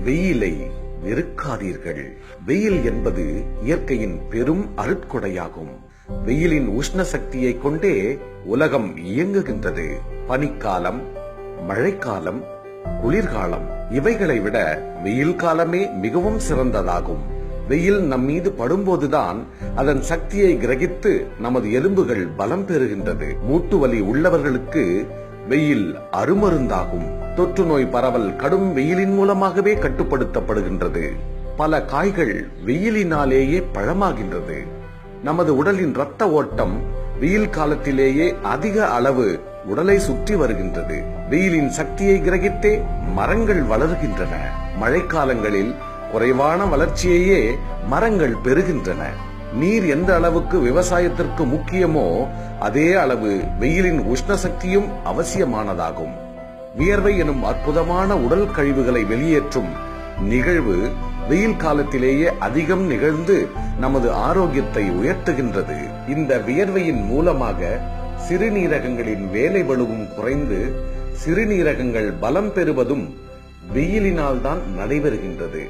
வெயிலை வெறுக்காதீர்கள். வெயில் என்பது இயற்கையின் பெரும் அருட்கொடையாகும். வெயிலின் உஷ்ண சக்தியை கொண்டே உலகம் இயங்குகின்றது. பனிக்காலம், மழைக்காலம், குளிர்காலம் இவைகளை விட வெயில் காலமே மிகவும் சிறந்ததாகும். வெயில் நம் மீது படும்போதுதான் அதன் சக்தியை கிரகித்து நமது எலும்புகள் பலம் பெறுகின்றது. மூட்டு வலி உள்ளவர்களுக்கு வெயில் அருமருந்தாகும். தொற்று நோய் பரவல் கடும் வெயிலின் மூலமாகவே கட்டுப்படுத்தப்படுகின்றது. பல காய்கள் வெயிலினாலேயே பழமாகின்றது. நமது உடலின் இரத்த ஓட்டம் வெயில் காலத்திலேயே அதிக அளவு உடலை சுற்றி வருகின்றது. வெயிலின் சக்தியை கிரகித்தே மரங்கள் வளர்கின்றன. மழைக்காலங்களில் குறைவான வளர்ச்சியையே மரங்கள் பெறுகின்றன. நீர் எந்த அளவுக்கு விவசாயத்திற்கு முக்கியமோ அதே அளவு வெயிலின் உஷ்ண சக்தியும் அவசியமானதாகும். வியர்வை எனும் அற்புதமான உடல் கழிவுகளை வெளியேற்றும் நிகழ்வு வெயில் காலத்திலேயே அதிகம் நிகழ்ந்து நமது ஆரோக்கியத்தை உயர்த்துகின்றது. இந்த வியர்வையின் மூலமாக சிறுநீரகங்களின் வேலை பளுவும் குறைந்து சிறுநீரகங்கள் பலம் பெறுவதும் வெயிலினால் தான் நடைபெறுகின்றது.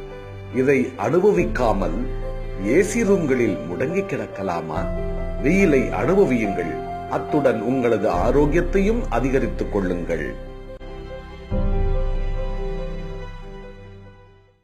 இதை அனுபவிக்காமல் ஏசி ரூம்களில் முடங்கி கிடக்கலாமா? வெயிலை அனுபவியுங்கள். அத்துடன் உங்களது ஆரோக்கியத்தையும் அதிகரித்துக் கொள்ளுங்கள்.